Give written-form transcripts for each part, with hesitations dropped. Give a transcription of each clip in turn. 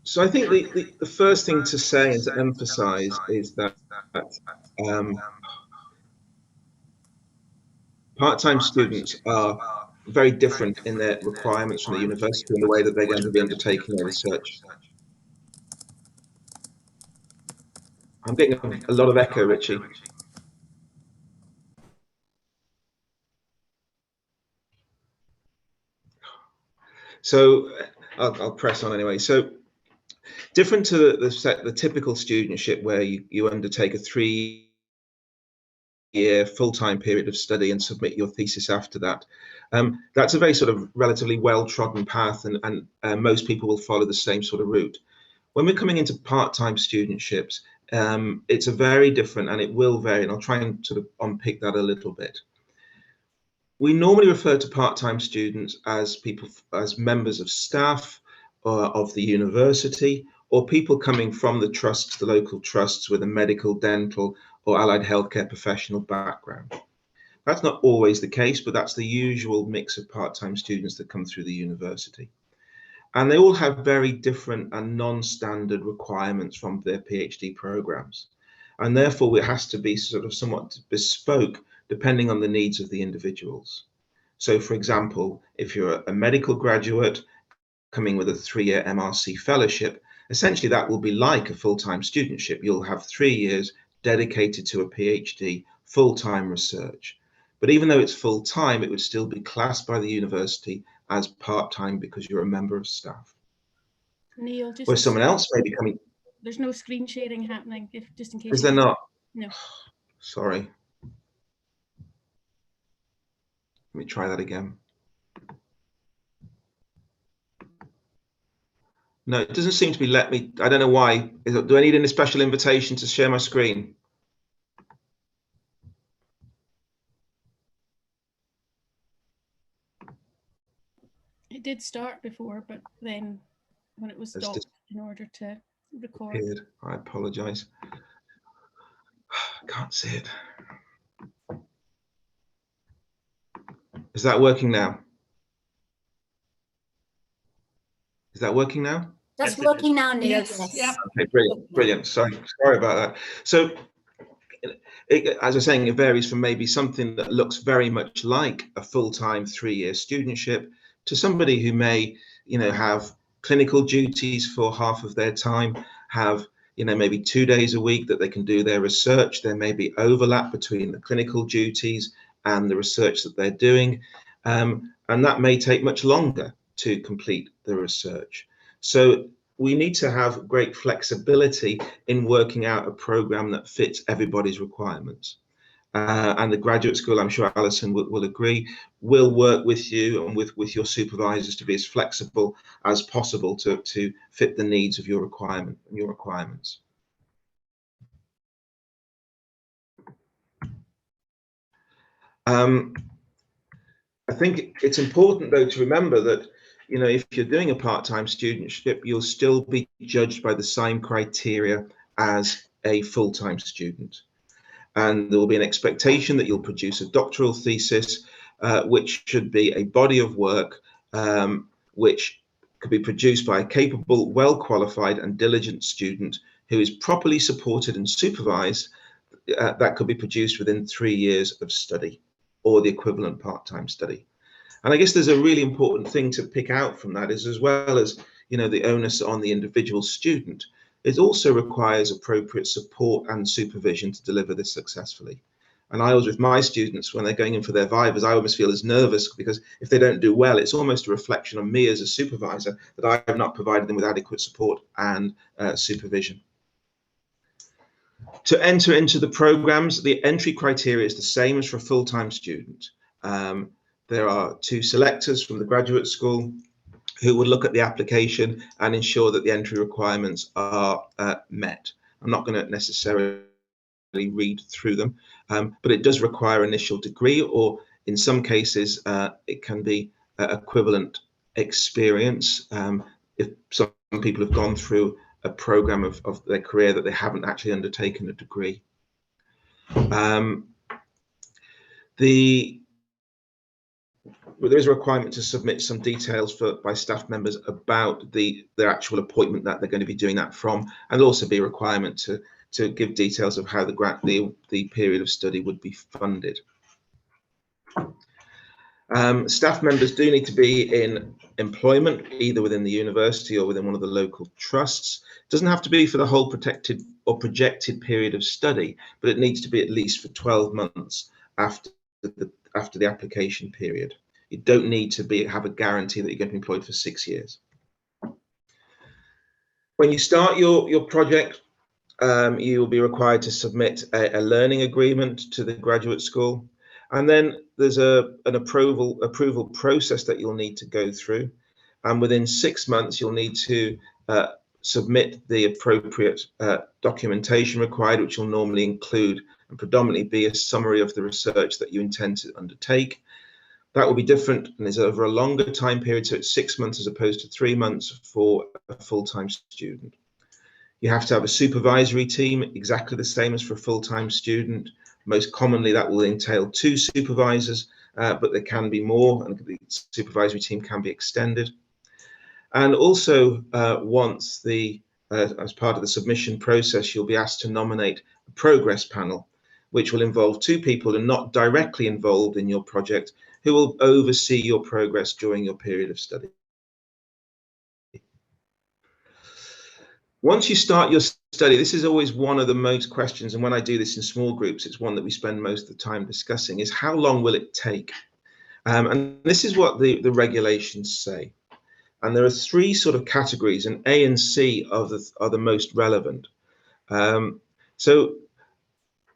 So I think the first thing to say and to emphasize is that um, part-time students are very different in their requirements from the university and the way that they're going to be undertaking their research. I'm getting a lot of echo, Richie. So I'll press on anyway. So different to the typical studentship where you undertake a 3-year full-time period of study and submit your thesis after that. That's a very sort of relatively well-trodden path, and most people will follow the same sort of route. When we're coming into part-time studentships, it's a very different, and it will vary, and I'll try and sort of unpick that a little bit. We normally refer to part-time students as members of staff of the university, or people coming from the trusts, the local trusts, with a medical, dental, or allied healthcare professional background. That's not always the case, but that's the usual mix of part-time students that come through the university. And they all have very different and non-standard requirements from their PhD programs. And therefore, it has to be sort of somewhat bespoke depending on the needs of the individuals. So, for example, if you're a medical graduate coming with a 3-year MRC fellowship, essentially that will be like a full-time studentship. You'll have 3 years dedicated to a PhD, full-time research. But even though it's full-time, it would still be classed by the university as part-time because you're a member of staff. Neil, just where someone else may be coming. There's no screen sharing happening, just in case. Is there not? No. Sorry. Let me try that again. No, it doesn't seem to be let me. I don't know why. Do I need any special invitation to share my screen? It did start before, but then when it was stopped in order to record. I apologize. I can't see it. Is that working now? Is that working now? That's working now, Neil. Yes. Yeah. Okay, brilliant. Sorry about that. So, as I was saying, it varies from maybe something that looks very much like a full-time 3-year studentship to somebody who may, have clinical duties for half of their time, have, maybe 2 days a week that they can do their research. There may be overlap between the clinical duties and the research that they're doing, and that may take much longer to complete the research. So we need to have great flexibility in working out a program that fits everybody's requirements. And the graduate school, I'm sure Alison will agree, will work with you and with your supervisors to be as flexible as possible to fit the needs of your requirements. I think it's important, though, to remember that, if you're doing a part-time studentship, you'll still be judged by the same criteria as a full-time student. And there will be an expectation that you'll produce a doctoral thesis, which should be a body of work which could be produced by a capable, well-qualified and diligent student who is properly supported and supervised. That could be produced within 3 years of study or the equivalent part-time study. And I guess there's a really important thing to pick out from that is, as well as, the onus on the individual student, it also requires appropriate support and supervision to deliver this successfully. And I always, with my students, when they're going in for their vivas, I always feel as nervous because if they don't do well, it's almost a reflection on me as a supervisor that I have not provided them with adequate support and supervision. To enter into the programs, the entry criteria is the same as for a full-time student. There are 2 selectors from the graduate school who would look at the application and ensure that the entry requirements are met. I'm not going to necessarily read through them, but it does require initial degree, or in some cases, it can be equivalent experience if some people have gone through a program of their career that they haven't actually undertaken a degree. there is a requirement to submit some details by staff members about the actual appointment that they're going to be doing that from, and also be a requirement to give details of how the period of study would be funded. Staff members do need to be in employment, either within the university or within one of the local trusts. It doesn't have to be for the whole protected or projected period of study, but it needs to be at least for 12 months after the application period. You don't need to have a guarantee that you're going to be employed for 6 years. When you start your project, you will be required to submit a learning agreement to the graduate school. And then there's an approval process that you'll need to go through. And within 6 months, you'll need to submit the appropriate documentation required, which will normally include and predominantly be a summary of the research that you intend to undertake. That will be different and is over a longer time period, so it's 6 months as opposed to 3 months for a full-time student. You have to have a supervisory team, exactly the same as for a full-time student. Most commonly, that will entail 2 supervisors, but there can be more, and the supervisory team can be extended. And also, once as part of the submission process, you'll be asked to nominate a progress panel, which will involve 2 people who are not directly involved in your project, who will oversee your progress during your period of study. Once you start your study, this is always one of the most questions, and when I do this in small groups, it's one that we spend most of the time discussing, is how long will it take? And this is what the regulations say. And there are 3 sort of categories, and A and C are the most relevant. So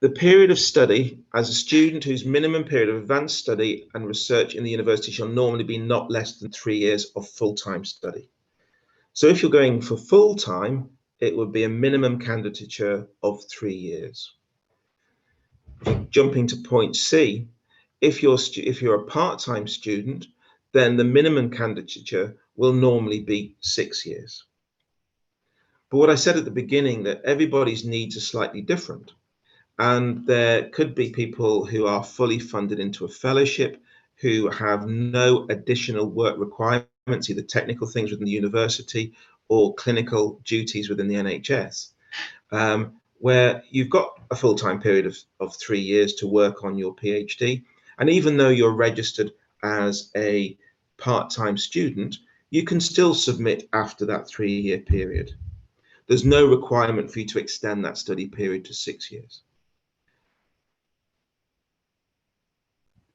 the period of study, as a student whose minimum period of advanced study and research in the university shall normally be not less than 3 years of full-time study. So if you're going for full-time, it would be a minimum candidature of 3 years. Jumping to point C, if you're a part-time student, then the minimum candidature will normally be 6 years. But what I said at the beginning, that everybody's needs are slightly different. And there could be people who are fully funded into a fellowship, who have no additional work requirements, either technical things within the university or clinical duties within the NHS, where you've got a full-time period of 3 years to work on your PhD. And even though you're registered as a part-time student, you can still submit after that 3-year period. There's no requirement for you to extend that study period to 6 years.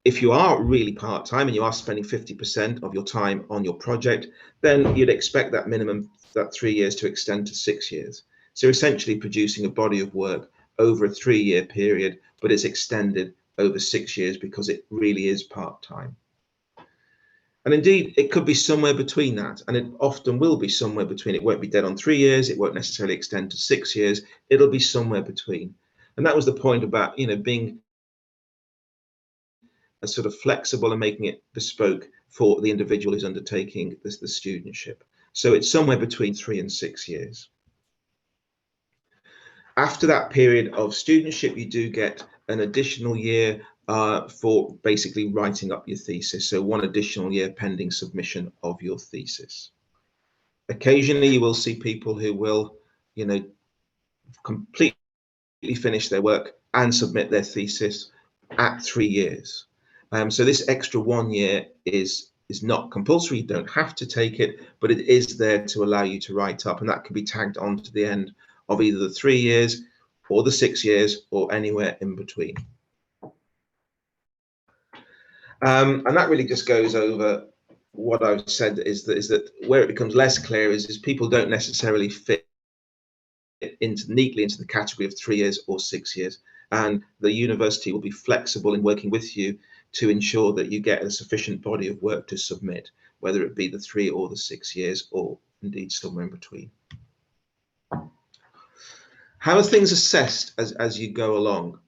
If you are really part-time and you are spending 50% of your time on your project, then you'd expect that minimum, that 3 years, to extend to 6 years. So essentially producing a body of work over a 3-year period, but it's extended over 6 years because it really is part-time. And indeed, it could be somewhere between that, and it often will be somewhere between. It won't be dead on 3 years, it won't necessarily extend to 6 years, it'll be somewhere between. And that was the point about, being sort of flexible and making it bespoke for the individual who's undertaking the studentship. So it's somewhere between 3 and 6 years. After that period of studentship, you do get an additional year for basically writing up your thesis. So 1 additional year pending submission of your thesis. Occasionally, you will see people who will, completely finish their work and submit their thesis at 3 years. So this extra 1 year is not compulsory. You don't have to take it, but it is there to allow you to write up, and that can be tagged on to the end of either the 3 years or the 6 years or anywhere in between. And that really just goes over what I've said, is that where it becomes less clear is people don't necessarily fit neatly into the category of 3 years or 6 years, and the university will be flexible in working with you to ensure that you get a sufficient body of work to submit, whether it be the 3 or the 6 years, or indeed somewhere in between. How are things assessed as you go along?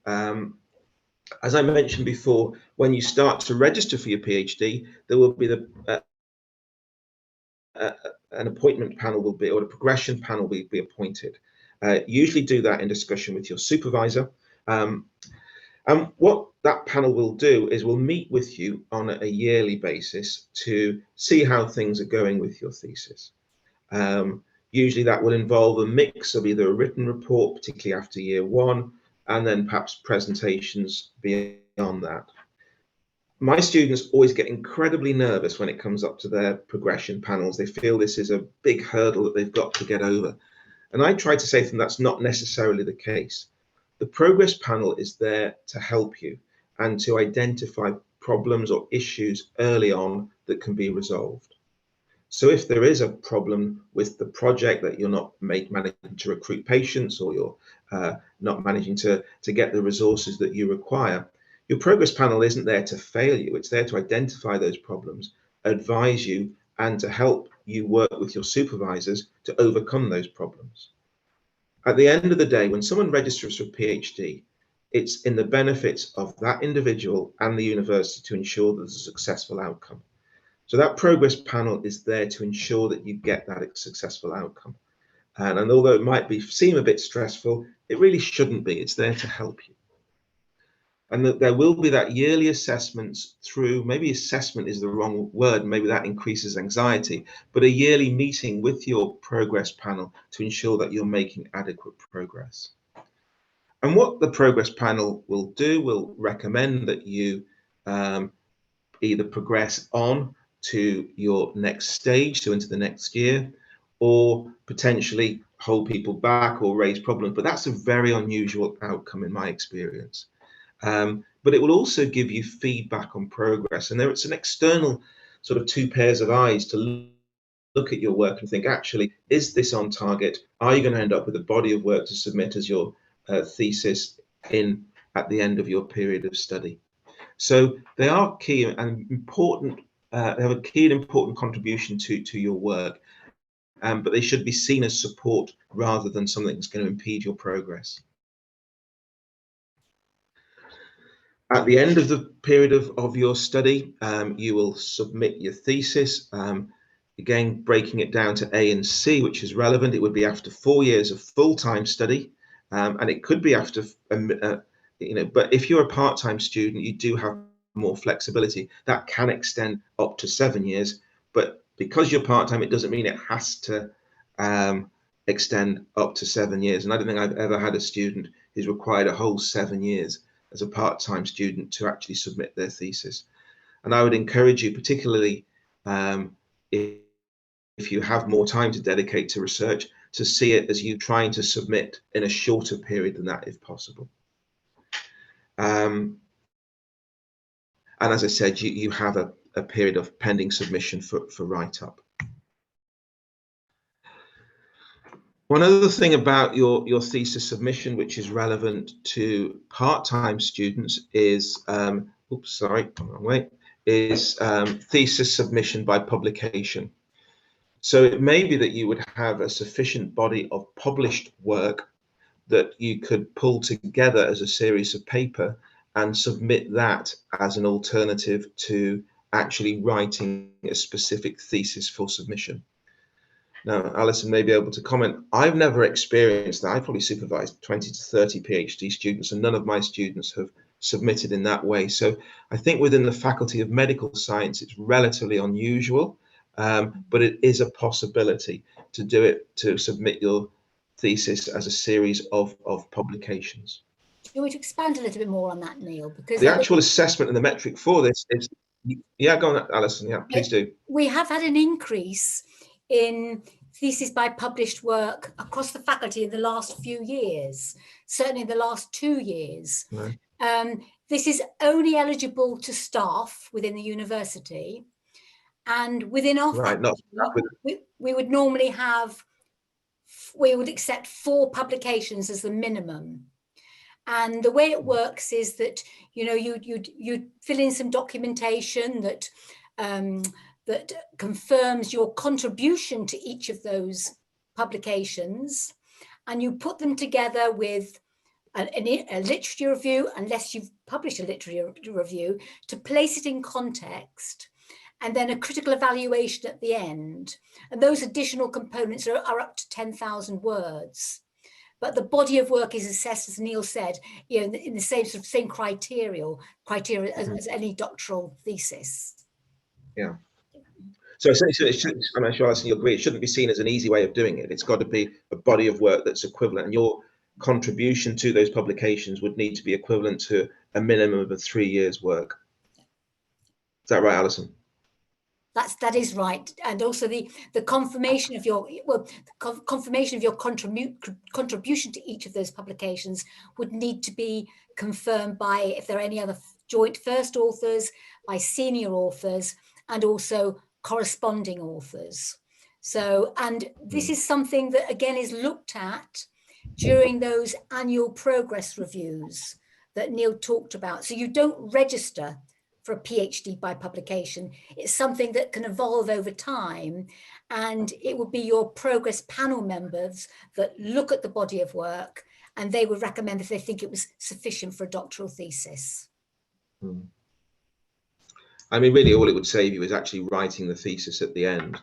As I mentioned before, when you start to register for your PhD, there will be an appointment panel or a progression panel will be appointed. Usually do that in discussion with your supervisor. And what that panel will do is we'll meet with you on a yearly basis to see how things are going with your thesis. Usually that will involve a mix of either a written report, particularly after year one, and then perhaps presentations beyond that. My students always get incredibly nervous when it comes up to their progression panels. They feel this is a big hurdle that they've got to get over. And I try to say to them that's not necessarily the case. The progress panel is there to help you and to identify problems or issues early on that can be resolved. So if there is a problem with the project that you're not managing to recruit patients, or you're not managing to get the resources that you require, your progress panel isn't there to fail you. It's there to identify those problems, advise you, and to help you work with your supervisors to overcome those problems. At the end of the day, when someone registers for a PhD, it's in the benefits of that individual and the university to ensure that there's a successful outcome. So that progress panel is there to ensure that you get that successful outcome. And although it might seem a bit stressful, it really shouldn't be. It's there to help you. And that there will be that yearly assessments through, maybe assessment is the wrong word, maybe that increases anxiety, but a yearly meeting with your progress panel to ensure that you're making adequate progress. And what the progress panel will do, will recommend that you either progress on to your next stage, so into the next year, or potentially hold people back or raise problems. But that's a very unusual outcome in my experience. But it will also give you feedback on progress. And it's an external sort of two pairs of eyes to look at your work and think, actually, is this on target? Are you going to end up with a body of work to submit as your thesis at the end of your period of study? So they are key and important. They have a key and important contribution to your work, but they should be seen as support rather than something that's going to impede your progress. At the end of the period of your study, you will submit your thesis. Again, breaking it down to A and C, which is relevant. It would be after 4 years of full-time study, and it could be after, but if you're a part-time student, you do have more flexibility. That can extend up to 7 years, but because you're part-time, it doesn't mean it has to extend up to 7 years. And I don't think I've ever had a student who's required a whole 7 years as a part-time student to actually submit their thesis. And I would encourage you, particularly if you have more time to dedicate to research, to see it as you trying to submit in a shorter period than that, if possible. And as I said, you have a period of pending submission for write-up. One other thing about your thesis submission, which is relevant to part-time students, is thesis submission by publication. So it may be that you would have a sufficient body of published work that you could pull together as a series of paper and submit that as an alternative to actually writing a specific thesis for submission. Now, Alison may be able to comment. I've never experienced that. I've probably supervised 20 to 30 PhD students, and none of my students have submitted in that way. So I think within the Faculty of Medical Science, it's relatively unusual, but it is a possibility to do it, to submit your thesis as a series of publications. Do you want to expand a little bit more on that, Neil? Because the actual assessment and the metric for this is, yeah, go on, Alison. Yeah, please do. We have had an increase in thesis by published work across the faculty in the last few years, certainly in the last 2 years. Right. This is only eligible to staff within the university, and within our faculty, we would normally we would accept 4 publications as the minimum. And the way it works is that, you fill in some documentation that that confirms your contribution to each of those publications, and you put them together with a literature review, unless you've published a literature review, to place it in context, and then a critical evaluation at the end. And those additional components are up to 10,000 words. but the body of work is assessed, as Neil said, in the same criteria as any doctoral thesis. Yeah. So essentially, I'm sure Alison, you agree, it shouldn't be seen as an easy way of doing it. It's got to be a body of work that's equivalent, and your contribution to those publications would need to be equivalent to a minimum of 3 years' work. Is that right, Alison? That is right, and also the confirmation of your confirmation of your contribution to each of those publications would need to be confirmed by, if there are any other joint first authors, by senior authors, and also corresponding authors. So, and this is something that again is looked at during those annual progress reviews that Neil talked about. So you don't register for a PhD by publication. It's something that can evolve over time, and it would be your progress panel members that look at the body of work, and they would recommend if they think it was sufficient for a doctoral thesis. I mean, really all it would save you is actually writing the thesis at the end.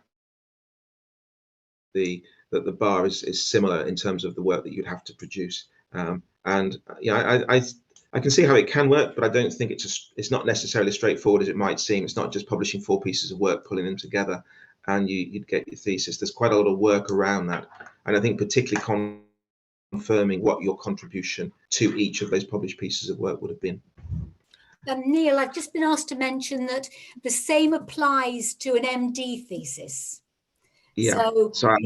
That the bar is similar in terms of the work that you'd have to produce. And yeah, I can see how it can work, but I don't think it's not necessarily as straightforward as it might seem. It's not just publishing 4 pieces of work, pulling them together, and you'd get your thesis. There's quite a lot of work around that, and I think particularly confirming what your contribution to each of those published pieces of work would have been. Neil, I've just been asked to mention that the same applies to an MD thesis. Yeah. So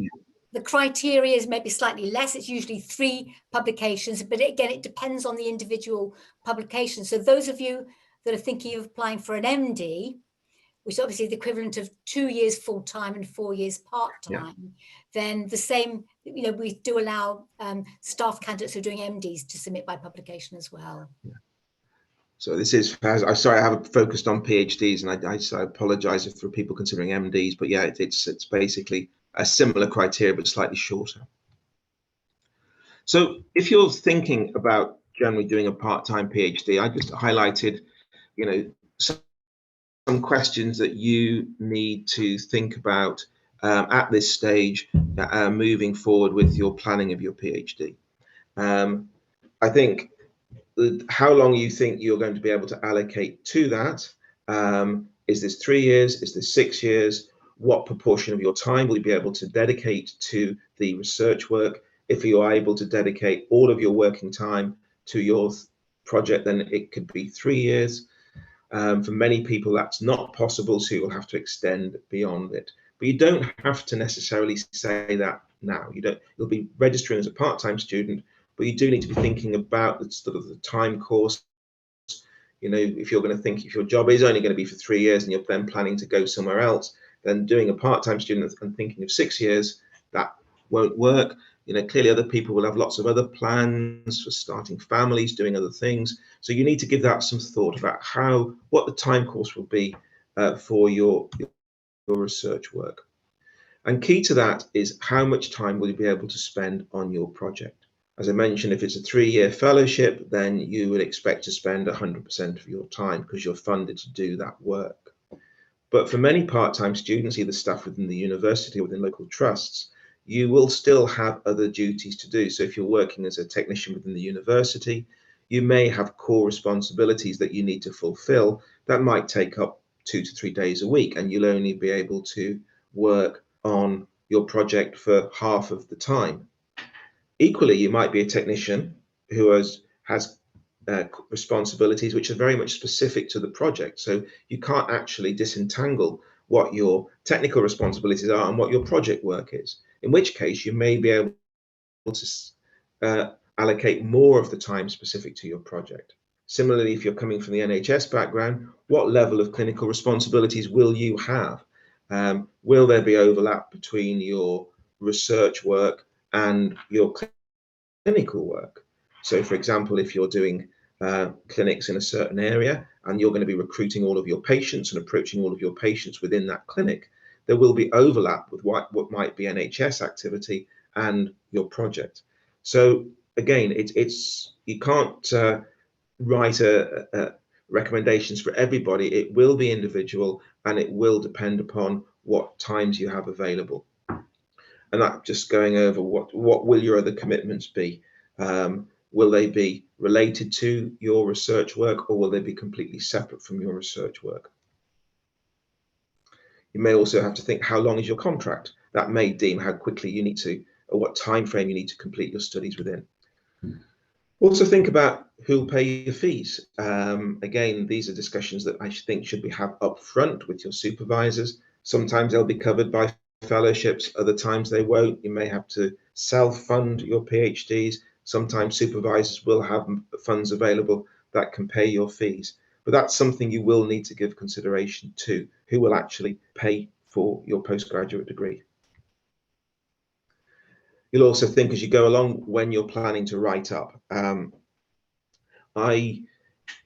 the criteria is maybe slightly less. It's usually 3 publications, but again, it depends on the individual publication. So those of you that are thinking of applying for an MD, which is obviously the equivalent of 2 years full-time and 4 years part-time, then the same, we do allow staff candidates who are doing MDs to submit by publication as well. Yeah. So this is, I'm sorry, I haven't focused on PhDs, and I apologize if for people considering MDs, but yeah, it's basically a similar criteria, but slightly shorter. So if you're thinking about generally doing a part-time PhD, I just highlighted, some questions that you need to think about at this stage, moving forward with your planning of your PhD. I think how long you think you're going to be able to allocate to that. Is this 3 years? Is this 6 years? What proportion of your time will you be able to dedicate to the research work? If you are able to dedicate all of your working time to your project, then it could be 3 years. For many people, that's not possible, so you'll have to extend beyond it. But you don't have to necessarily say that now. You'll be registering as a part-time student, but you do need to be thinking about the time course. If you're going to think, if your job is only going to be for 3 years and you're then planning to go somewhere else, then doing a part-time student and thinking of 6 years, that won't work. Clearly other people will have lots of other plans for starting families, doing other things. So you need to give that some thought about what the time course will be for your research work. And key to that is how much time will you be able to spend on your project. As I mentioned, if it's a 3-year fellowship, then you would expect to spend 100% of your time because you're funded to do that work. But for many part-time students, either staff within the university or within local trusts, you will still have other duties to do. So if you're working as a technician within the university, you may have core responsibilities that you need to fulfill that might take up 2 to 3 days a week, and you'll only be able to work on your project for half of the time. Equally, you might be a technician who has responsibilities which are very much specific to the project. So you can't actually disentangle what your technical responsibilities are and what your project work is, in which case you may be able to allocate more of the time specific to your project. Similarly, if you're coming from the NHS background, what level of clinical responsibilities will you have? Will there be overlap between your research work and your clinical work? So for example, if you're doing clinics in a certain area and you're going to be recruiting all of your patients and approaching all of your patients within that clinic, there will be overlap with what might be NHS activity and your project. So again, you can't write recommendations for everybody. It will be individual, and it will depend upon what times you have available. And that just going over what will your other commitments be. Will they be related to your research work, or will they be completely separate from your research work? You may also have to think, how long is your contract? That may deem how quickly you need to, or what time frame you need to complete your studies within. Also think about who'll pay your fees. Again, these are discussions that I think should be had up front with your supervisors. Sometimes they'll be covered by fellowships, other times they won't. You may have to self-fund your PhDs. Sometimes supervisors will have funds available that can pay your fees. But that's something you will need to give consideration to, who will actually pay for your postgraduate degree. You'll also think as you go along when you're planning to write up. I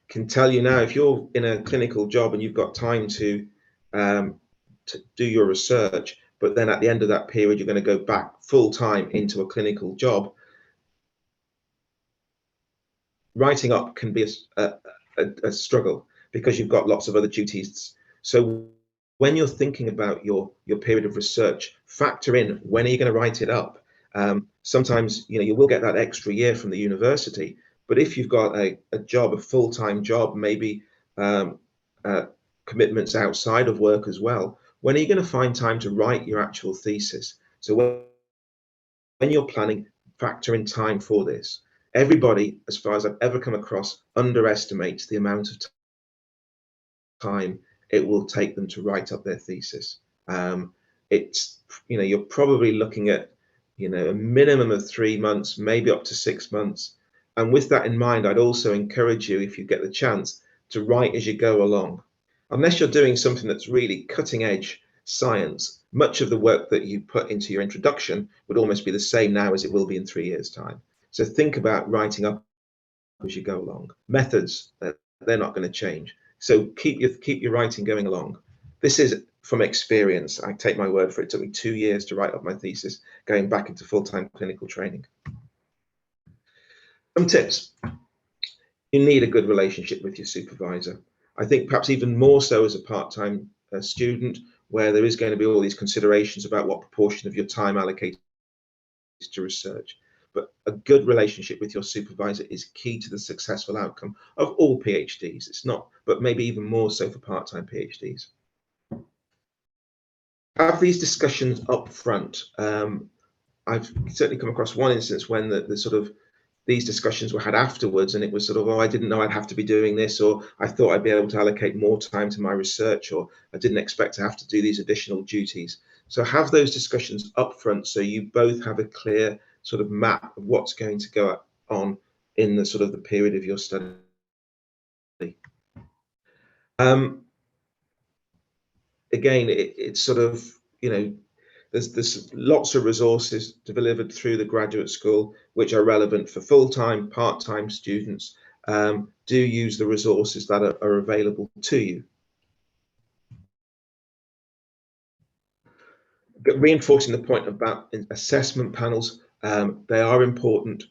can tell you now, if you're in a clinical job and you've got time to do your research, but then at the end of that period, you're going to go back full time into a clinical job, writing up can be a struggle because you've got lots of other duties. So when you're thinking about your period of research, factor in, when are you going to write it up? Sometimes, you will get that extra year from the university, but if you've got a job, a full-time job, maybe commitments outside of work as well, when are you going to find time to write your actual thesis? So when you're planning, factor in time for this. Everybody, as far as I've ever come across, underestimates the amount of time it will take them to write up their thesis. It's, you're probably looking at, a minimum of 3 months, maybe up to 6 months. And with that in mind, I'd also encourage you, if you get the chance, to write as you go along. Unless you're doing something that's really cutting edge science, much of the work that you put into your introduction would almost be the same now as it will be in 3 years' time. So think about writing up as you go along. Methods, they're not going to change. So keep your writing going along. This is from experience. I take my word for it. It took me 2 years to write up my thesis, going back into full-time clinical training. Some tips. You need a good relationship with your supervisor. I think perhaps even more so as a part-time student, where there is going to be all these considerations about what proportion of your time allocated to research. But a good relationship with your supervisor is key to the successful outcome of all PhDs. It's not, but maybe even more so for part-time PhDs. Have these discussions up front. I've certainly come across one instance when the sort of these discussions were had afterwards, and it was sort of, oh, I didn't know I'd have to be doing this, or I thought I'd be able to allocate more time to my research, or I didn't expect to have to do these additional duties. So have those discussions up front so you both have a clear sort of map of what's going to go on in the sort of the period of your study. Again, it's sort of, there's lots of resources delivered through the graduate school which are relevant for full-time, part-time students. Do use the resources that are available to you. But reinforcing the point about assessment panels, they are important.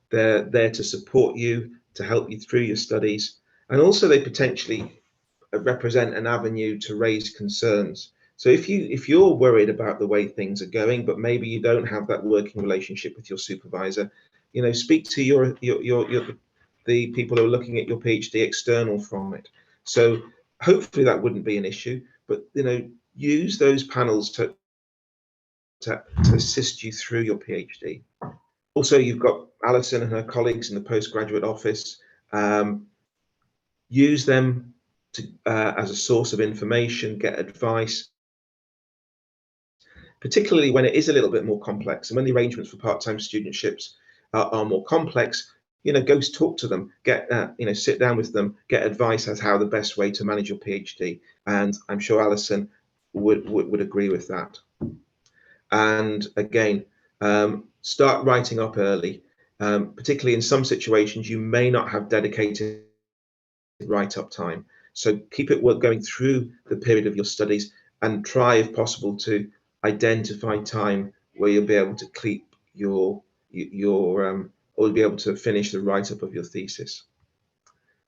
They're there to support you, to help you through your studies, and also they potentially represent an avenue to raise concerns. So if you're worried about the way things are going, but maybe you don't have that working relationship with your supervisor, speak to the people who are looking at your PhD external from it. So hopefully that wouldn't be an issue, but use those panels to assist you through your PhD. Also, you've got Alison and her colleagues in the postgraduate office. Use them as a source of information, get advice, particularly when it is a little bit more complex. And when the arrangements for part-time studentships are more complex, go talk to them, get sit down with them, get advice as how the best way to manage your PhD. And I'm sure Alison would agree with that. And again, start writing up early. Particularly in some situations, you may not have dedicated write-up time. So keep it going through the period of your studies, and try, if possible, to identify time where you'll be able to keep or you'll be able to finish the write-up of your thesis.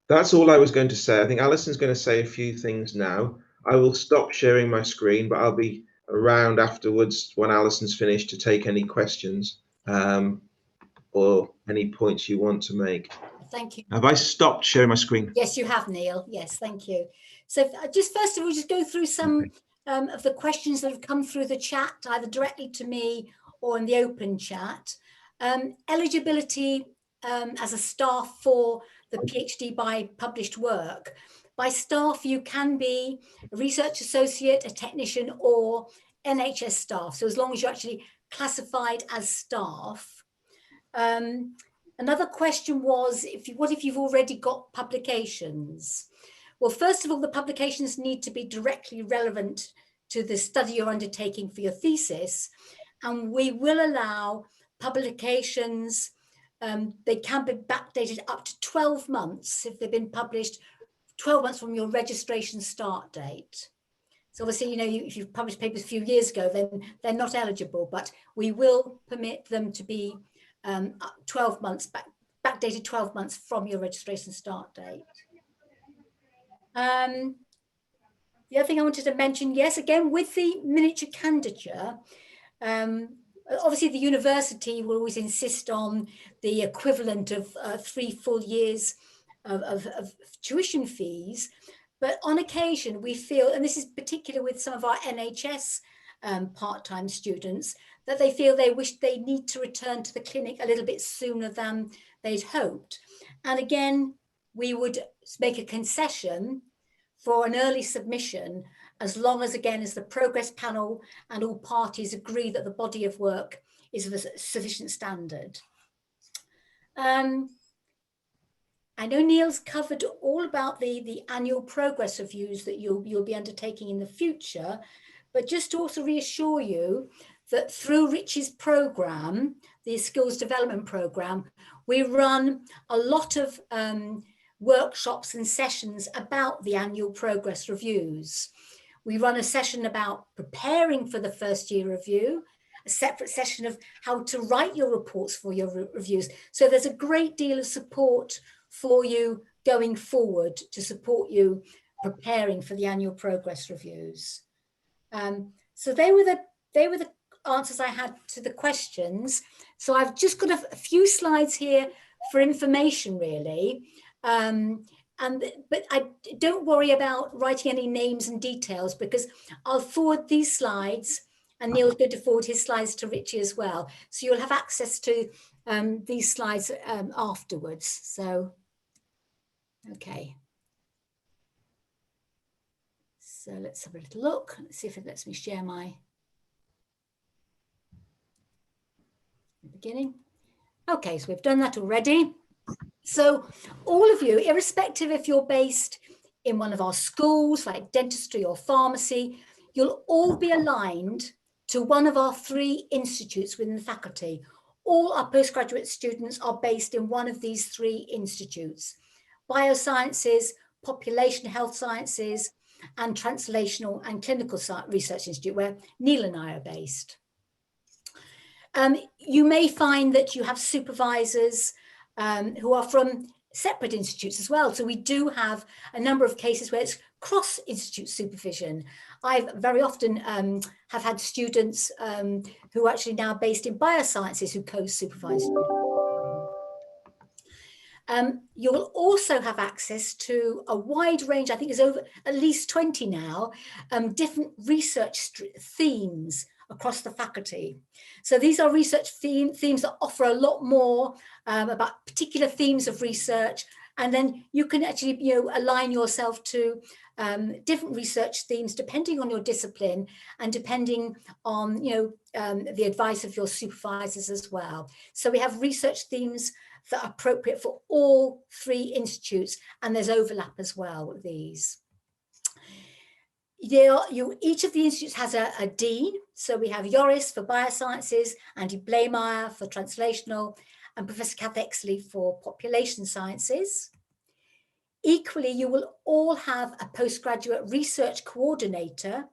That's all I was going to say. I think Alison's going to say a few things now. I will stop sharing my screen, but I'll be around afterwards when Alison's finished to take any questions. or any points you want to make. Thank you. Have I stopped sharing my screen? Yes, you have, Neil. Yes, thank you. So just first of all, just go through some of the questions that have come through the chat, either directly to me or in the open chat. Eligibility as a staff for the PhD by published work. By staff, you can be a research associate, a technician, or NHS staff. So as long as you're actually classified as staff. Another question was, what if you've already got publications? Well, first of all, the publications need to be directly relevant to the study you're undertaking for your thesis. And we will allow publications, they can be backdated up to 12 months if they've been published 12 months from your registration start date. So obviously, you know, if you've published papers a few years ago, then they're not eligible, but we will permit them to be 12 months, backdated 12 months from your registration start date. The other thing I wanted to mention, yes, again, with the miniature candidature, obviously the university will always insist on the equivalent of 3 full years of tuition fees. But on occasion, we feel, and this is particular with some of our NHS part-time students, that they feel they wish they need to return to the clinic a little bit sooner than they'd hoped. And again, we would make a concession for an early submission, as long as, again, as the progress panel and all parties agree that the body of work is of a sufficient standard. I know Neil's covered all about the annual progress reviews that you'll be undertaking in the future, but just to also reassure you that through Rich's program, the skills development program, we run a lot of workshops and sessions about the annual progress reviews. We run a session about preparing for the first year review, a separate session of how to write your reports for your reviews. So there's a great deal of support for you going forward to support you preparing for the annual progress reviews. So they were the answers I had to the questions. So I've just got a few slides here for information, really. But don't worry about writing any names and details, because I'll forward these slides, and Neil's going to forward his slides to Richie as well. So you'll have access to these slides afterwards. So, okay. So let's have a little look. Let's see if it lets me share my beginning. Okay, so we've done that already. So all of you, irrespective if you're based in one of our schools like dentistry or pharmacy, you'll all be aligned to one of our 3 institutes within the faculty. All our postgraduate students are based in one of these 3 institutes: Biosciences, Population Health Sciences, and Translational and Clinical Research Institute, where Neil and I are based. You may find that you have supervisors who are from separate institutes as well. So we do have a number of cases where it's cross-institute supervision. I've very often have had students who are actually now based in biosciences who co-supervise. You'll also have access to a wide range, I think there's over at least 20 now, different research themes across the faculty. So these are research themes that offer a lot more about particular themes of research, and then you can actually, you know, align yourself to different research themes depending on your discipline and depending on, you know, the advice of your supervisors as well. So we have research themes that are appropriate for all 3 institutes, and there's overlap as well with these. Each of the institutes has a dean. So we have Joris for biosciences, Andy Blameyer for translational, and Professor Kath Exley for population sciences. Equally, you will all have a postgraduate research coordinator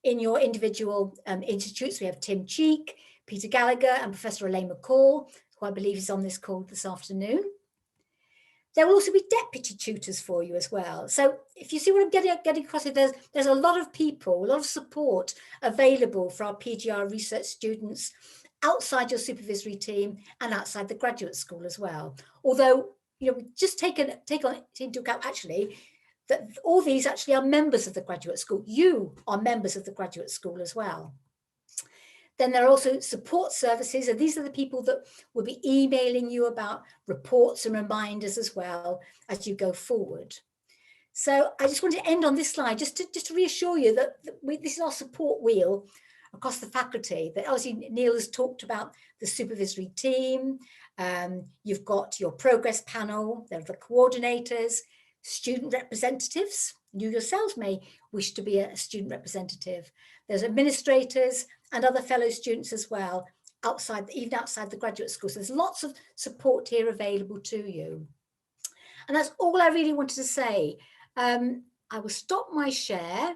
in your individual institutes. We have Tim Cheek, Peter Gallagher, and Professor Elaine McCall, who I believe is on this call this afternoon. There will also be deputy tutors for you as well. So if you see what I'm getting across here, there's a lot of people, a lot of support available for our PGR research students outside your supervisory team and outside the graduate school as well. Although, just take into account actually that all these actually are members of the graduate school. You are members of the graduate school as well. Then there are also support services, and these are the people that will be emailing you about reports and reminders as well as you go forward. So I just want to end on this slide just to reassure you that this is our support wheel across the faculty. That obviously Neil has talked about the supervisory team. You've got your progress panel, there are the coordinators, student representatives. You yourselves may wish to be a student representative. There's administrators and other fellow students as well, even outside the graduate school. So there's lots of support here available to you. And that's all I really wanted to say. I will stop my share.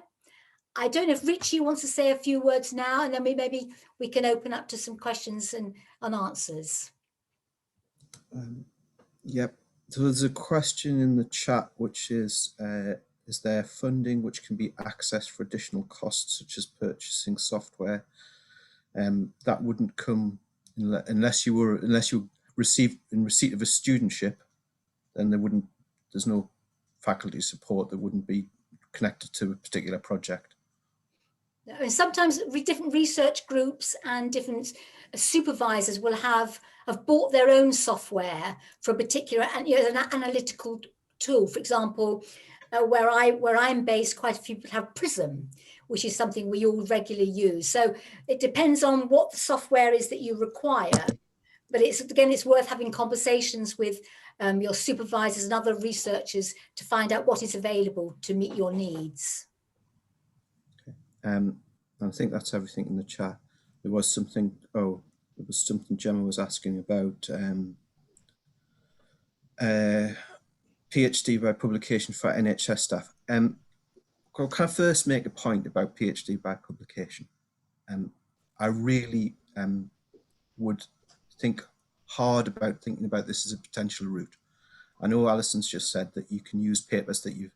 I don't know if Richie wants to say a few words now, and then maybe we can open up to some questions and answers. Yep. So there's a question in the chat, which is there funding which can be accessed for additional costs, such as purchasing software? That wouldn't come unless you received in receipt of a studentship, then there's no faculty support that wouldn't be connected to a particular project. I mean, sometimes different research groups and different supervisors will have bought their own software for a particular an analytical tool. For example, where I'm based, quite a few people have Prism, which is something we all regularly use. So it depends on what the software is that you require. But it's worth having conversations with your supervisors and other researchers to find out what is available to meet your needs. I think that's everything in the chat. There was something Gemma was asking about PhD by publication for NHS staff. Can I first make a point about PhD by publication? I really would think hard about thinking about this as a potential route. I know Alison's just said that you can use papers that you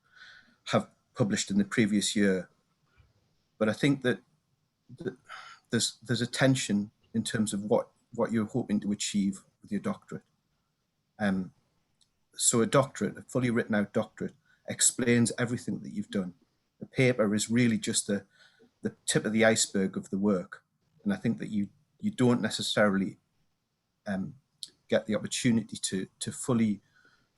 have published in the previous year, but I think that there's a tension in terms of what you're hoping to achieve with your doctorate. So a doctorate, a fully written out doctorate, explains everything that you've done. The paper is really just the tip of the iceberg of the work, and I think that you don't necessarily get the opportunity to fully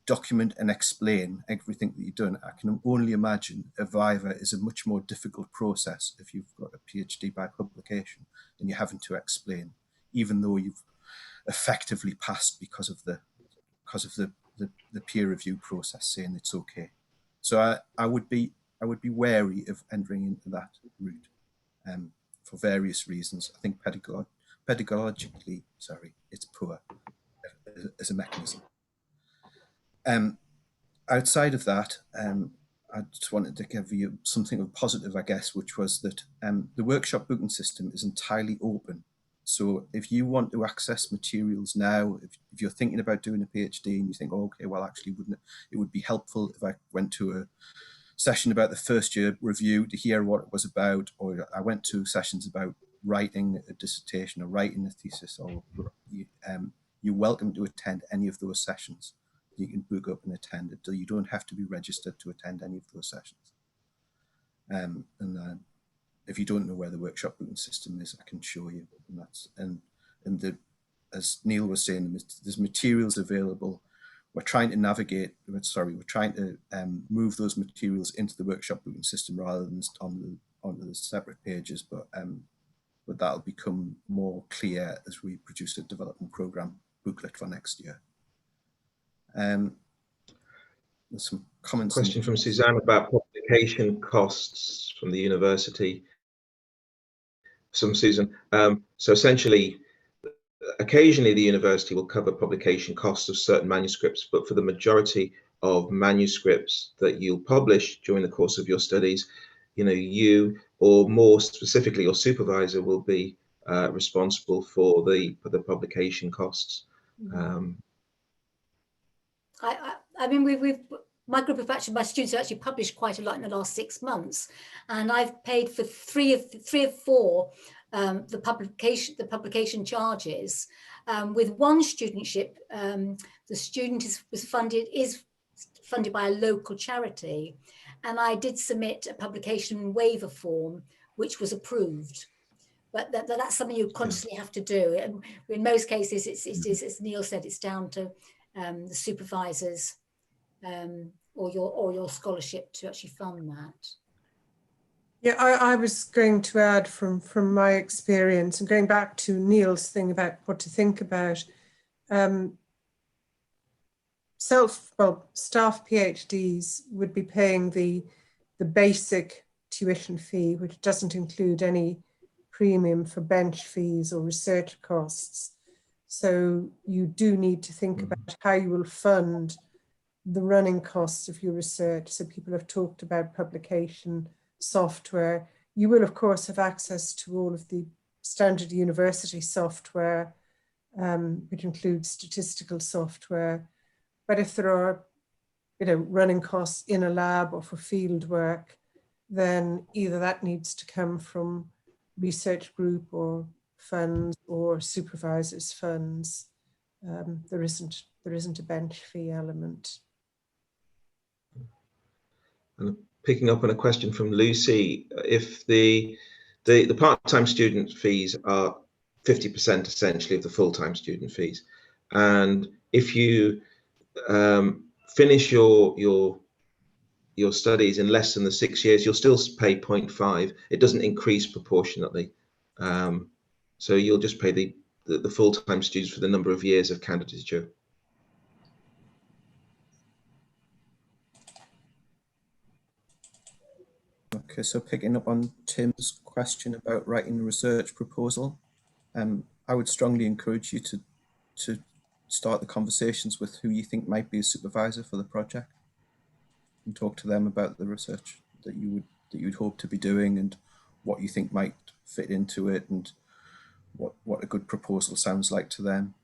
document and explain everything that you've done. I can only imagine a Viva is a much more difficult process if you've got a PhD by publication and you're having to explain, even though you've effectively passed because of the peer review process saying it's okay. So I would be wary of entering into that route for various reasons. I think pedagogically, it's poor as a mechanism. Outside of that, I just wanted to give you something of positive, I guess, which was that the workshop booking system is entirely open. So if you want to access materials now, if you're thinking about doing a PhD and you think, oh, okay, well, actually, it would be helpful if I went to a session about the first year review to hear what it was about, or I went to sessions about writing a dissertation or writing a thesis, or you're welcome to attend any of those sessions. You can book up and attend it. So you don't have to be registered to attend any of those sessions. If you don't know where the workshop booking system is, I can show you. As Neil was saying, there's materials available. We're trying to move those materials into the workshop booking system rather than onto the separate pages. But that'll become more clear as we produce a development program booklet for next year. There's some comments. Question from Suzanne about publication costs from the university. Susan. So essentially, occasionally the university will cover publication costs of certain manuscripts, but for the majority of manuscripts that you'll publish during the course of your studies, you, or more specifically your supervisor, will be responsible for the publication costs. I mean, my group of my students have actually published quite a lot in the last 6 months, and I've paid for three of four the publication charges. With one studentship, the student is funded by a local charity, and I did submit a publication waiver form, which was approved. But that's something you constantly have to do. And in most cases, it's as Neil said, it's down to the supervisors or your scholarship to actually fund that. Yeah, I was going to add from my experience, and going back to Neil's thing about what to think about, staff PhDs would be paying the basic tuition fee, which doesn't include any premium for bench fees or research costs. So you do need to think about how you will fund the running costs of your research. So people have talked about publication software. You will, of course, have access to all of the standard university software, which includes statistical software. But if there are, running costs in a lab or for field work, then either that needs to come from research group or funds or supervisors' funds. There isn't a bench fee element. And picking up on a question from Lucy, if the part-time student fees are 50% essentially of the full-time student fees, and if you finish your studies in less than the 6 years, you'll still pay 0.5. It doesn't increase proportionately, so you'll just pay the full-time students for the number of years of candidature. Okay, so picking up on Tim's question about writing a research proposal, I would strongly encourage you to start the conversations with who you think might be a supervisor for the project, and talk to them about the research that you'd hope to be doing and what you think might fit into it and what a good proposal sounds like to them.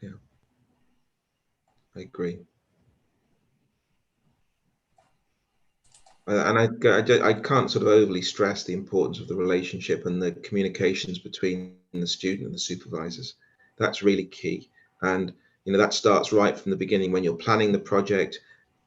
Yeah, I agree. And I can't sort of overly stress the importance of the relationship and the communications between the student and the supervisors. That's really key. And that starts right from the beginning when you're planning the project.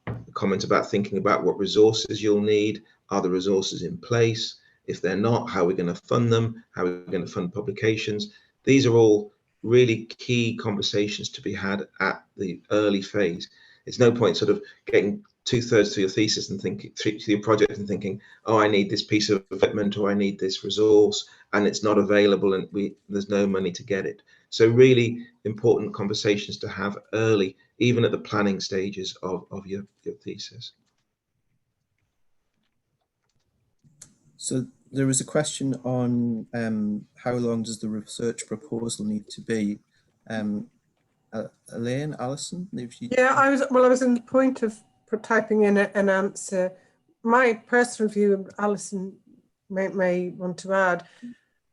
The comment about thinking about what resources you'll need. Are the resources in place? If they're not, how are we going to fund them? How are we going to fund publications? These are all really key conversations to be had at the early phase. It's no point sort of getting 2/3 through your thesis and thinking through your project and thinking, oh, I need this piece of equipment or I need this resource, and it's not available and there's no money to get it. So really important conversations to have early, even at the planning stages of your thesis. So there was a question on how long does the research proposal need to be? Elaine, Alison? Yeah, I was in the point of typing in an answer. My personal view, Alison may want to add,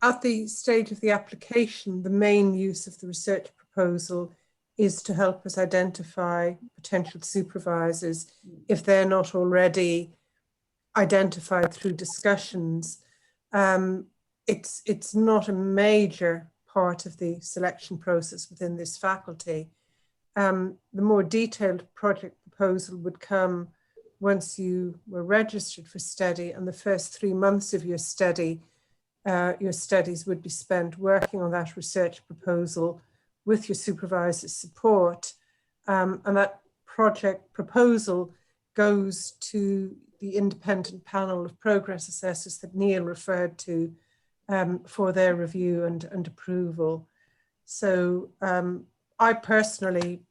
at the stage of the application, the main use of the research proposal is to help us identify potential supervisors if they're not already identified through discussions. It's not a major part of the selection process within this faculty. The more detailed project proposal would come once you were registered for study, and the first 3 months of your studies would be spent working on that research proposal with your supervisor's support. And that project proposal goes to the independent panel of progress assessors that Neil referred to for their review and approval. So I personally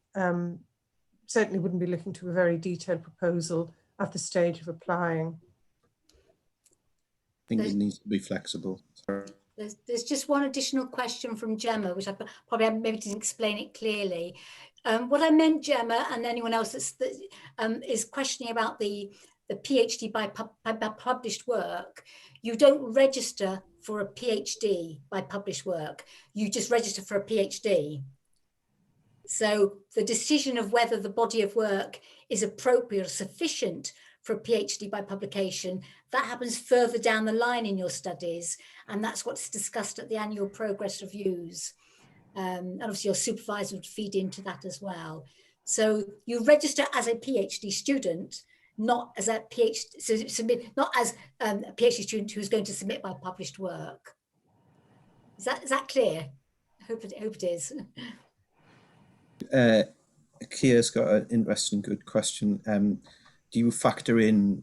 certainly wouldn't be looking to a very detailed proposal at the stage of applying. I think it needs to be flexible. There's just one additional question from Gemma, which I probably maybe didn't explain it clearly. What I meant, Gemma, and anyone else is questioning about the PhD by published work. You don't register for a PhD by published work. You just register for a PhD. So the decision of whether the body of work is appropriate or sufficient for a PhD by publication, that happens further down the line in your studies, and that's what's discussed at the annual progress reviews. And obviously your supervisor would feed into that as well. So you register as a PhD student, not as a PhD, not as a PhD student who's going to submit by published work. Is that clear? I hope it is. Kia's got an interesting, good question. Do you factor in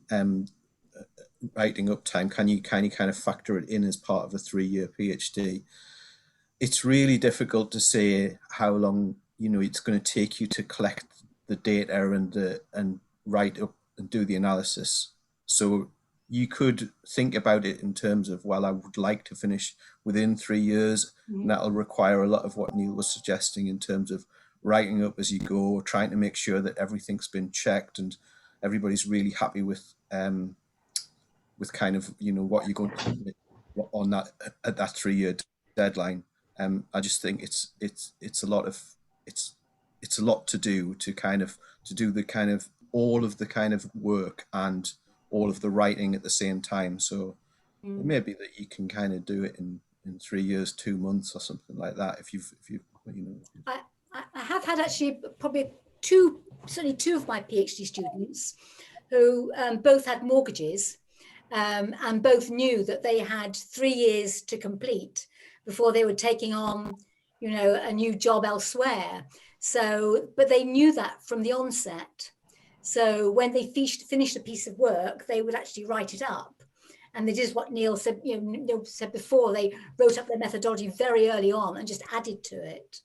writing up time? Can you kind of factor it in as part of a 3-year PhD? It's really difficult to say how long it's going to take you to collect the data and write up and do the analysis. So you could think about it in terms of, well, I would like to finish within 3 years, and that'll require a lot of what Neil was suggesting in terms of writing up as you go, trying to make sure that everything's been checked and everybody's really happy with kind of what you're going to submit on that at that 3-year deadline. I just think it's a lot to do to do the kind of all of the kind of work and all of the writing at the same time. So it may be that you can kind of do it in 3 years, 2 months or something like that. If you I have had actually probably certainly two of my PhD students who both had mortgages and both knew that they had 3 years to complete before they were taking on, a new job elsewhere. So, but they knew that from the onset. So when they finished a piece of work, they would actually write it up. And they did what Neil said, Neil said before, they wrote up their methodology very early on and just added to it.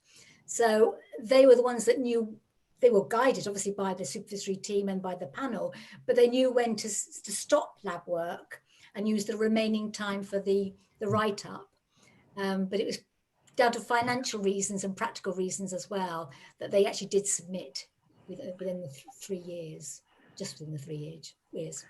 So they were the ones that knew, they were guided obviously by the supervisory team and by the panel, but they knew when to stop lab work and use the remaining time for the write-up. But it was down to financial reasons and practical reasons as well that they actually did submit within the 3 years, just within the 3 years.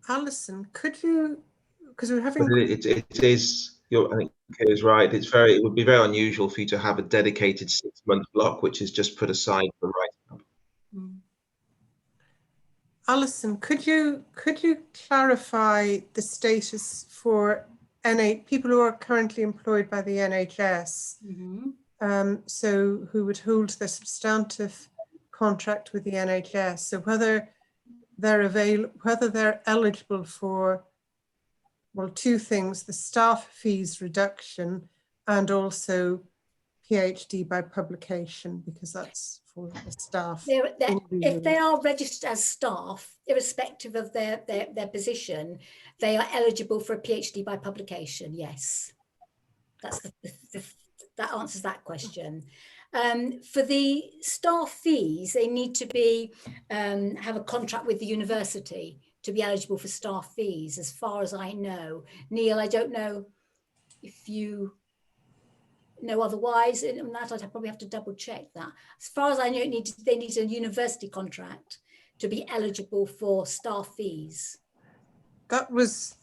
Alison, could you, because we're having... It is, I think Kay is right, it would be very unusual for you to have a dedicated 6-month block, which is just put aside for writing up. Alison, could you clarify the status for people who are currently employed by the NHS, so who would hold their substantive contract with the NHS, so whether they're eligible for, well, 2 things: the staff fees reduction and also PhD by publication, because that's for the staff. If they are registered as staff, irrespective of their position, they are eligible for a PhD by publication. Yes, that's that answers that question. For the staff fees, they need to be have a contract with the university to be eligible for staff fees, as far as I know. Neil, I don't know if you know otherwise. In that, I'd probably have to double check that. As far as I know, they need a university contract to be eligible for staff fees. That was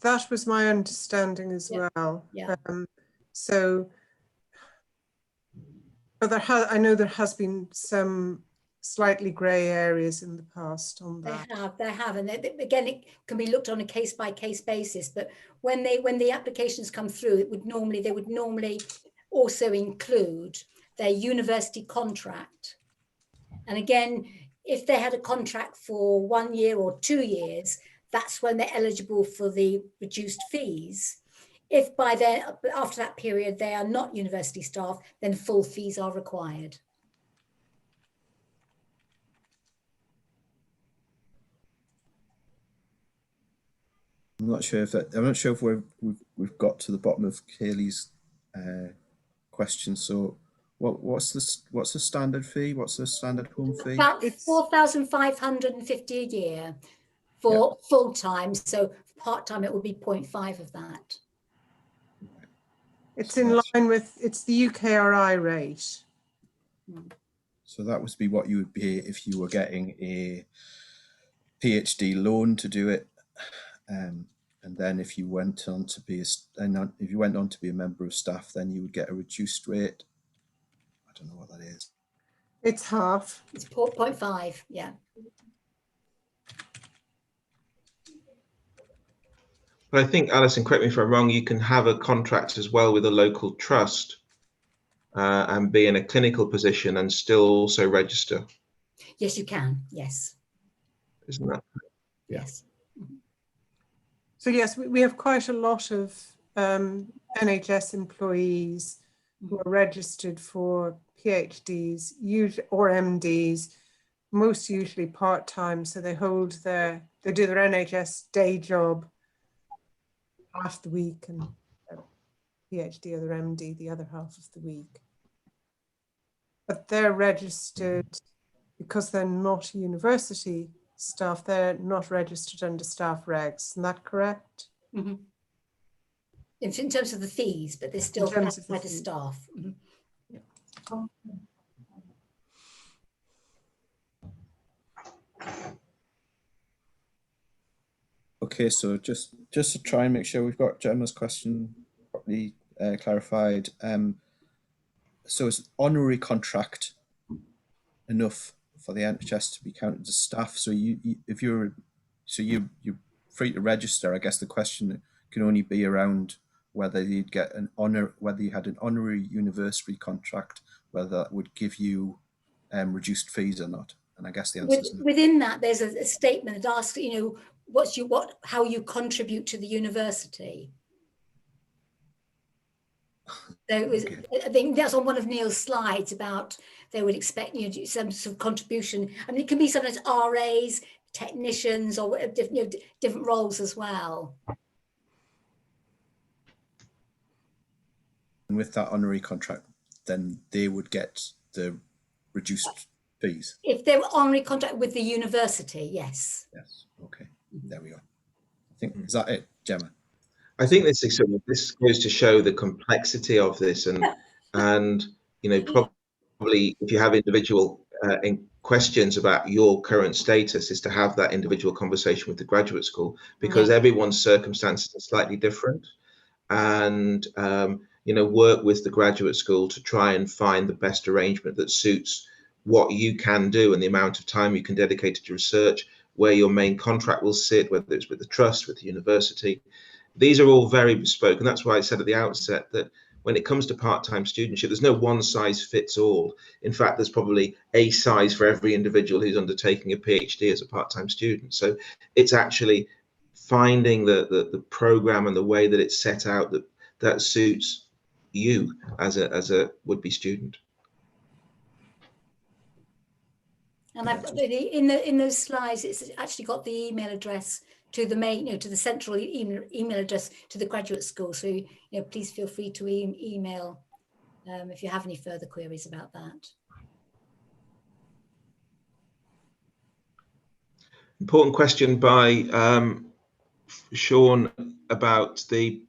my understanding as well. Yeah. So, but I know there has been some slightly grey areas in the past on that. They have, and again, it can be looked on a case-by-case basis. But when the applications come through, they would normally also include their university contract. And again, if they had a contract for 1 year or 2 years, that's when they're eligible for the reduced fees. If by then, after that period, they are not university staff, then full fees are required. I'm not sure if we've got to the bottom of Kaylee's question. So what's the standard fee? What's the standard home fee? About 4,550 a year for full time. So part time, it would be 0.5 of that. It's in line with, it's the UKRI rate. So that would be what you would pay if you were getting a PhD loan to do it. And then if you went on to be a member of staff, then you would get a reduced rate. I don't know what that is. It's half. It's 0.5, yeah. But I think, Alison, correct me if I'm wrong, you can have a contract as well with a local trust and be in a clinical position and still also register. Yes, you can. Yes. Isn't that? Yes. So yes, we have quite a lot of NHS employees who are registered for PhDs or MDs, most usually part-time. So they do their NHS day job half the week and PhD or their MD the other half of the week. But they're registered because they're not university staff, they're not registered under staff regs. Isn't that correct? Mm-hmm. In terms of the fees, but they're still classified as staff. Mm-hmm. Yeah. Okay, so just to try and make sure we've got Gemma's question properly clarified. So is honorary contract enough for the NHS to be counted as staff? So you're free to register. I guess the question can only be around whether you'd get whether you had an honorary university contract, whether that would give you reduced fees or not. And I guess the answer is no. Within that, there's a statement that asks, how you contribute to the university. So it was, okay. I think that's on one of Neil's slides about they would expect you to do some sort of contribution. I mean, it can be sometimes RAs, technicians, or different roles as well. And with that honorary contract, then they would get the reduced fees. If they were honorary contract with the university, yes. Yes. Okay. There we are. I think, is that it, Gemma? I think this goes to show the complexity of this, and probably if you have individual questions about your current status, is to have that individual conversation with the graduate school, because everyone's circumstances are slightly different, and work with the graduate school to try and find the best arrangement that suits what you can do and the amount of time you can dedicate to research, where your main contract will sit, whether it's with the trust, with the university. These are all very bespoke, and that's why I said at the outset that when it comes to part-time studentship, there's no one size fits all. In fact, there's probably a size for every individual who's undertaking a PhD as a part-time student. So it's actually finding the program and the way that it's set out that suits you as a would-be student. And I've got in those slides, it's actually got the email address to the main, to the central email address to the graduate school. So, please feel free to email if you have any further queries about that. Important question by Sean about the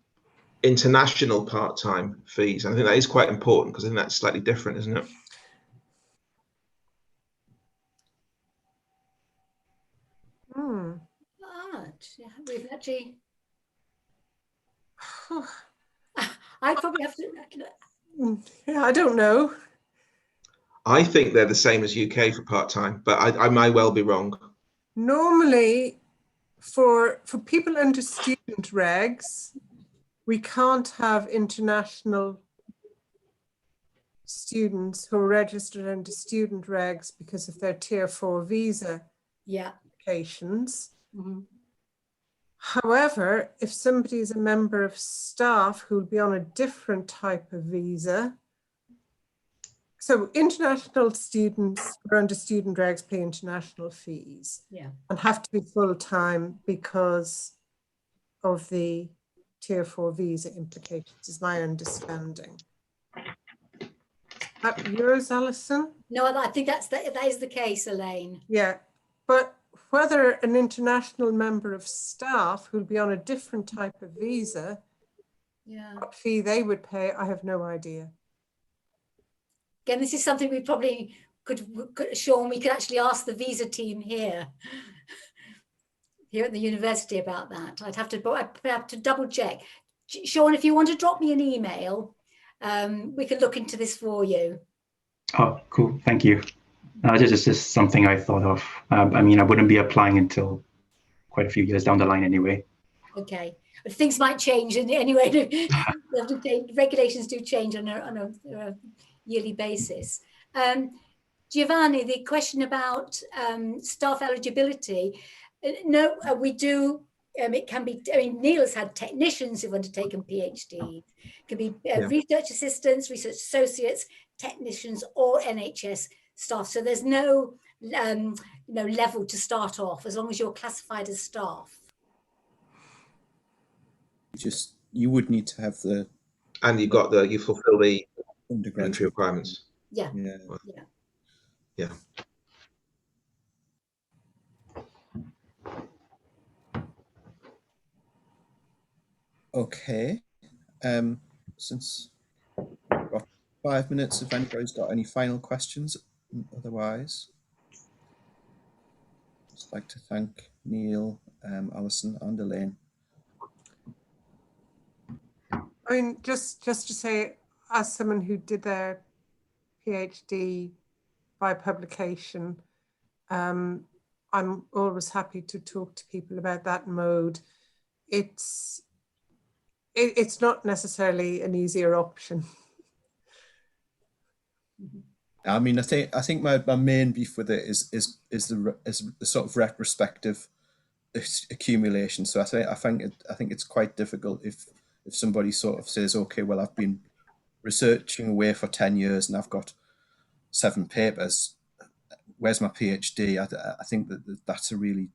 international part-time fees. I think that is quite important because I think that's slightly different, isn't it? We've actually. I probably have to. Yeah, I don't know. I think they're the same as UK for part-time, but I might well be wrong. Normally, for people under student regs, we can't have international students who are registered under student regs because of their Tier 4 visa applications. Mm-hmm. However, if somebody is a member of staff who will be on a different type of visa, so international students who are under student regs pay international fees and have to be full-time because of the Tier 4 visa implications, is my understanding. Is that yours, Alison? No, I think that is the case, Elaine. Yeah, but whether an international member of staff who'll be on a different type of visa, what fee they would pay, I have no idea. Again, this is something we probably could Sean, we could actually ask the visa team here at the university about that. I'd have to double check. Sean, if you want to drop me an email, we can look into this for you. Oh, cool. Thank you. This is just something I thought of. I mean, I wouldn't be applying until quite a few years down the line anyway. Okay, but things might change anyway. Regulations do change on a yearly basis. Giovanni, the question about staff eligibility, no, we do. It can be, I mean, Neil's had technicians who've undertaken PhDs. It can be research assistants, research associates, technicians, or NHS staff. So there's no level to start off as long as you're classified as staff. You would need to have the, and you fulfill the undergraduate entry requirements. Yeah. Okay. Since we've got 5 minutes, if anybody's got any final questions, otherwise, I'd just like to thank Neil, Alison, and Elaine. I mean, just to say, as someone who did their PhD by publication, I'm always happy to talk to people about that mode. It's not necessarily an easier option. I mean, I think my main beef with it is the sort of retrospective accumulation. So I think it's quite difficult if somebody sort of says, okay, well, I've been researching away for 10 years and I've got 7 papers. Where's my PhD? I think that's a really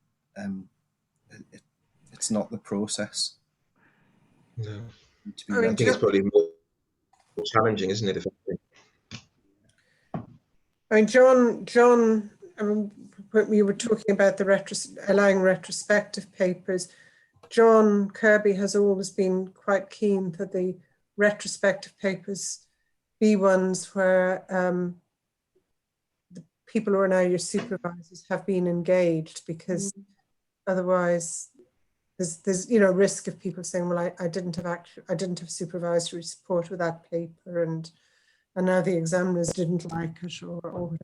it's not the process. No, I think it's probably more challenging, isn't it? I mean, John, when we were talking about allowing retrospective papers, John Kirby has always been quite keen that the retrospective papers be ones where the people who are now your supervisors have been engaged, because otherwise there's risk of people saying, well, I didn't have supervisory support with that paper, and now the examiners didn't like it, or whatever.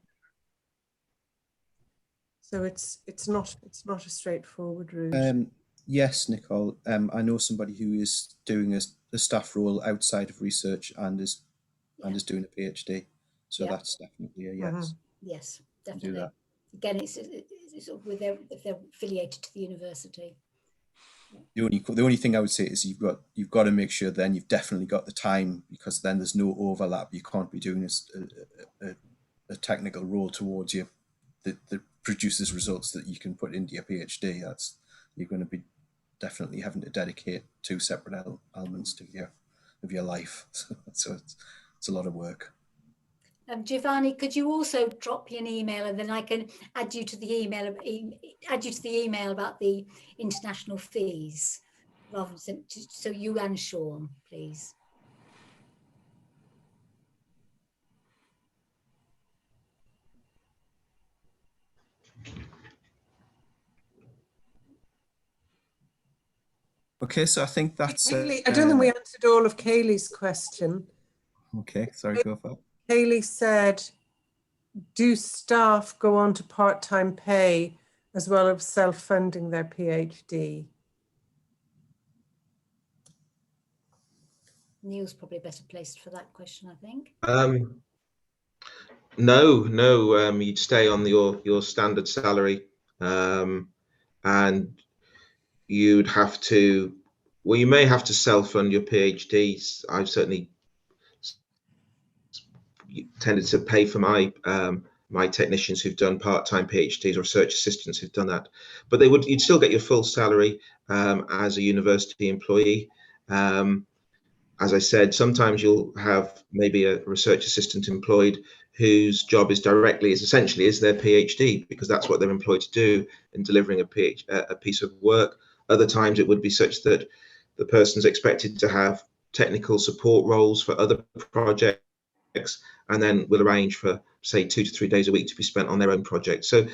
So it's not a straightforward route. Yes, Nicole. I know somebody who is doing a staff role outside of research and is doing a PhD. So that's definitely a yes. Yes, definitely. Again, it's if they're affiliated to the university. The only thing I would say is you've got to make sure then you've definitely got the time, because then there's no overlap. You can't be doing a technical role towards you that produces results that you can put into your PhD. You're going to be definitely having to dedicate 2 separate elements of your life. So it's a lot of work. Giovanni, could you also drop me an email, and then I can add you to the email about the international fees, rather than so you and Sean, please. Okay, so I think that's. I don't think we answered all of Kaylee's question. Okay, sorry, go for it. Kaylee said, do staff go on to part-time pay as well as self-funding their PhD? Neil's probably better placed for that question, I think. No, you'd stay on your standard salary, and you'd have to, well, you may have to self-fund your PhDs. I've certainly tended to pay for my my technicians who've done part-time PhDs or research assistants who've done that, but you'd still get your full salary as a university employee. As I said, sometimes you'll have maybe a research assistant employed whose job is essentially their PhD, because that's what they're employed to do in delivering a piece of work. Other times it would be such that the person's expected to have technical support roles for other projects, and then we'll arrange for, say, 2 to 3 days a week to be spent on their own project. So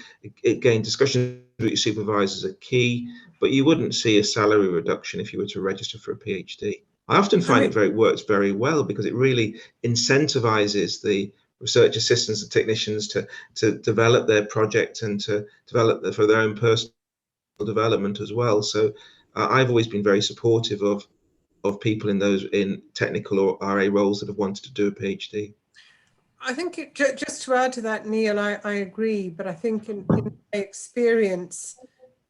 again, discussions with your supervisors are key, but you wouldn't see a salary reduction if you were to register for a PhD. I often find it works very well, because it really incentivizes the research assistants and technicians to develop their project and to develop for their own personal development as well. So I've always been very supportive of people in technical or RA roles that have wanted to do a PhD. I think just to add to that, Neil, I agree, but I think in my experience,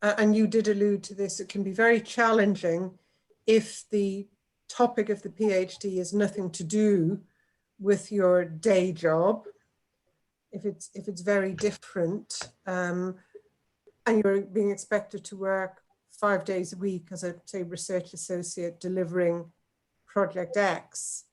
and you did allude to this, it can be very challenging if the topic of the PhD is nothing to do with your day job, if it's very different, and you're being expected to work 5 days a week as a, say, research associate delivering project X,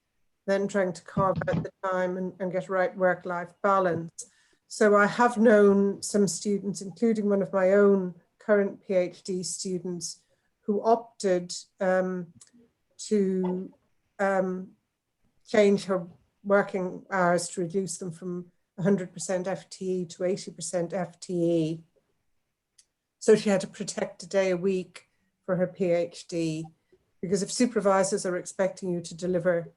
then trying to carve out the time and get right work-life balance. So I have known some students, including one of my own current PhD students, who opted to change her working hours to reduce them from 100% FTE to 80% FTE. So she had to protect a day a week for her PhD, because if supervisors are expecting you to deliver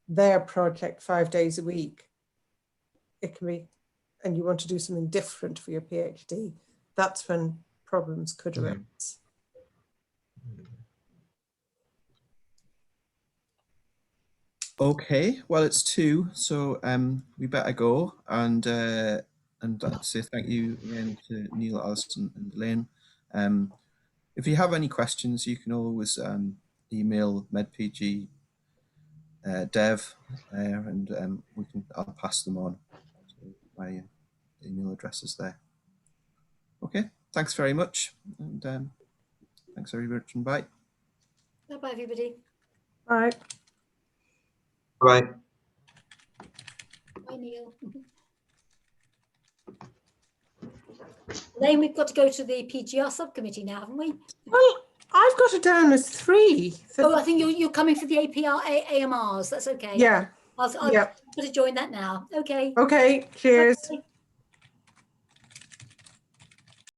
their project 5 days a week, it can be, and you want to do something different for your PhD, that's when problems could arise. Okay, well, it's 2, so we better go, and I'd like to say thank you again to Neil, Alison and Elaine. If you have any questions, you can always email medpg dev and I'll pass them on to my email addresses there. Okay, thanks very much, and thanks very much, and bye. Bye, everybody. Bye. Bye. Bye, Neil. Then we've got to go to the PGR subcommittee now, haven't we? Well, I've got it down as 3. Oh, I think you're coming for the AMRs. That's okay. Yeah. I'll yeah. put a join that now. Okay. Okay. Cheers. Okay.